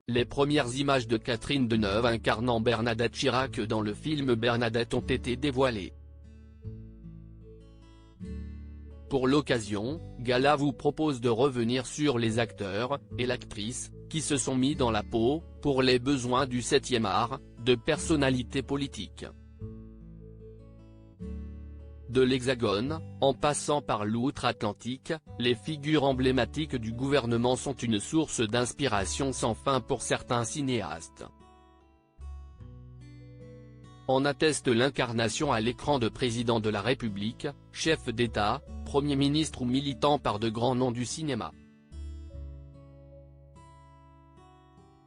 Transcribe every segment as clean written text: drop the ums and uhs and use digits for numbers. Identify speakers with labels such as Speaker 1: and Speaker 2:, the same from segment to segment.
Speaker 1: les premières images de Catherine Deneuve incarnant Bernadette Chirac dans le film Bernadette ont été dévoilées. Pour l'occasion, Gala vous propose de revenir sur les acteurs et l'actrice qui se sont mis dans la peau, pour les besoins du 7e art, de personnalités politiques. De l'Hexagone, en passant par l'outre-Atlantique, les figures emblématiques du gouvernement sont une source d'inspiration sans fin pour certains cinéastes. En atteste l'incarnation à l'écran de président de la République, chef d'État, Premier ministre ou militant par de grands noms du cinéma.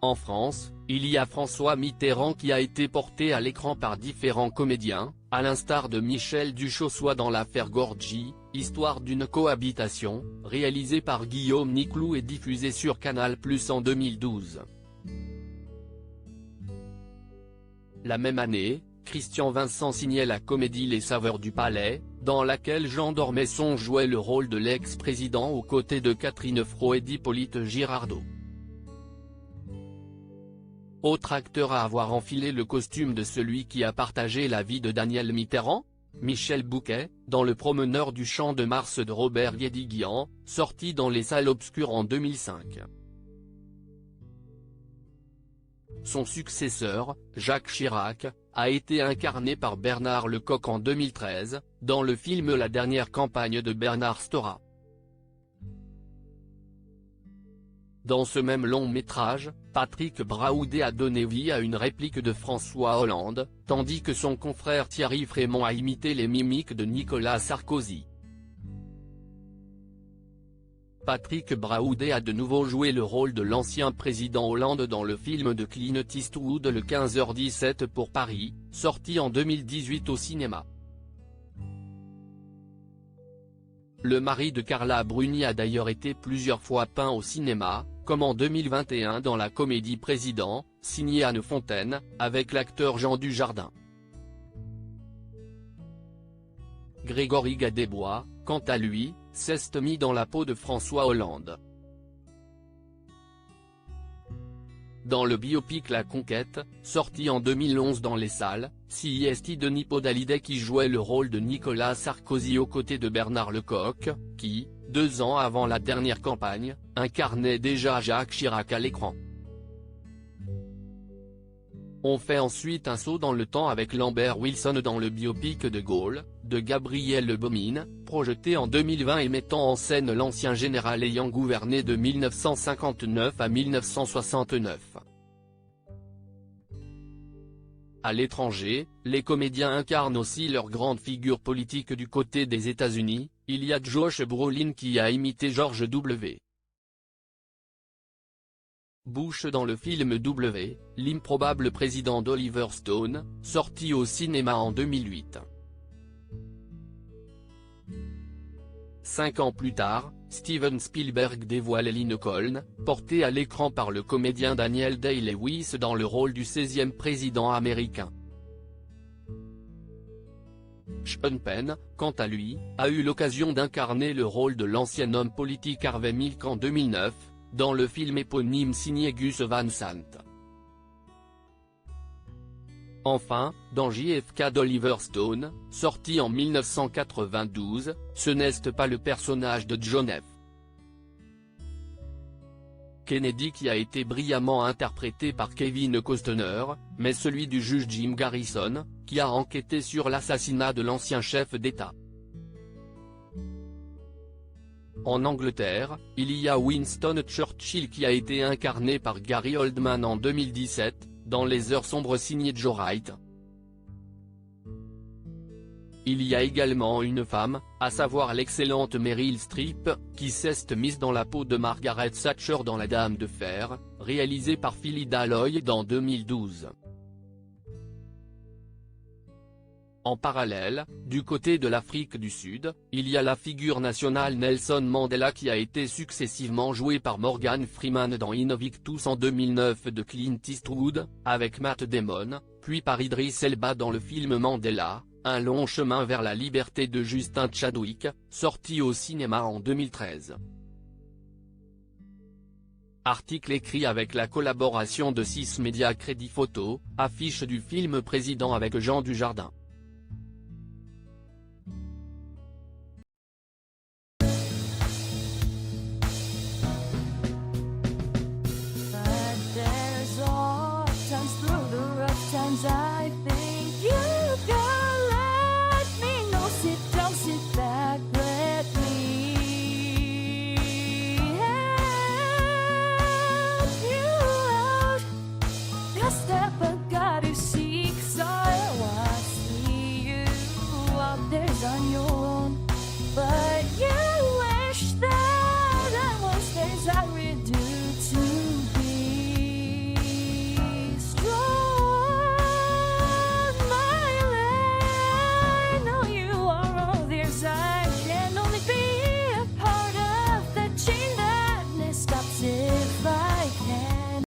Speaker 1: En France, il y a François Mitterrand qui a été porté à l'écran par différents comédiens, à l'instar de Michel Duchossois dans l'affaire Gorgy, histoire d'une cohabitation, réalisée par Guillaume Niclou et diffusée sur Canal+ en 2012. La même année, Christian Vincent signait la comédie Les Saveurs du Palais, dans laquelle Jean d'Ormesson jouait le rôle de l'ex-président aux côtés de Catherine Fro et d'Hippolyte Girardot. Autre acteur à avoir enfilé le costume de celui qui a partagé la vie de Daniel Mitterrand, Michel Bouquet, dans Le Promeneur du Champ de Mars de Robert Guédiguian, sorti dans les salles obscures en 2005. Son successeur, Jacques Chirac, a été incarné par Bernard Lecoq en 2013, dans le film La dernière campagne de Bernard Stora. Dans ce même long métrage, Patrick Braoudé a donné vie à une réplique de François Hollande, tandis que son confrère Thierry Frémont a imité les mimiques de Nicolas Sarkozy. Patrick Braoudé a de nouveau joué le rôle de l'ancien président Hollande dans le film de Clint Eastwood Le 15h17 pour Paris, sorti en 2018 au cinéma. Le mari de Carla Bruni a d'ailleurs été plusieurs fois peint au cinéma, comme en 2021 dans la comédie Président, signée Anne Fontaine, avec l'acteur Jean Dujardin. Grégory Gadebois, quant à lui, s'est mis dans la peau de François Hollande. Dans le biopic La Conquête, sorti en 2011 dans les salles, c'est Denis Podalydé qui jouait le rôle de Nicolas Sarkozy aux côtés de Bernard Lecoq, qui, 2 ans avant la dernière campagne, incarnait déjà Jacques Chirac à l'écran. On fait ensuite un saut dans le temps avec Lambert Wilson dans le biopic de Gaulle, de Gabriel Le Bomine, projeté en 2020 et mettant en scène l'ancien général ayant gouverné de 1959 à 1969. À l'étranger, les comédiens incarnent aussi leurs grandes figures politiques du côté des États-Unis, il y a Josh Brolin qui a imité George W. Bush dans le film W, l'improbable président d'Oliver Stone, sorti au cinéma en 2008. 5 ans plus tard, Steven Spielberg dévoile Lincoln, porté à l'écran par le comédien Daniel Day-Lewis dans le rôle du 16e président américain. Sean Penn, quant à lui, a eu l'occasion d'incarner le rôle de l'ancien homme politique Harvey Milk en 2009, dans le film éponyme signé Gus Van Sant. Enfin, dans JFK d'Oliver Stone, sorti en 1992, ce n'est pas le personnage de John F. Kennedy qui a été brillamment interprété par Kevin Costner, mais celui du juge Jim Garrison, qui a enquêté sur l'assassinat de l'ancien chef d'État. En Angleterre, il y a Winston Churchill qui a été incarné par Gary Oldman en 2017, dans Les Heures sombres signé Joe Wright. Il y a également une femme, à savoir l'excellente Meryl Streep, qui s'est mise dans la peau de Margaret Thatcher dans La Dame de Fer, réalisée par Phyllida Lloyd en 2012. En parallèle, du côté de l'Afrique du Sud, il y a la figure nationale Nelson Mandela qui a été successivement jouée par Morgan Freeman dans Invictus en 2009 de Clint Eastwood, avec Matt Damon, puis par Idris Elba dans le film Mandela, un long chemin vers la liberté de Justin Chadwick, sorti au cinéma en 2013. Article écrit avec la collaboration de 6 médias Crédit Photo, affiche du film Président avec Jean Dujardin.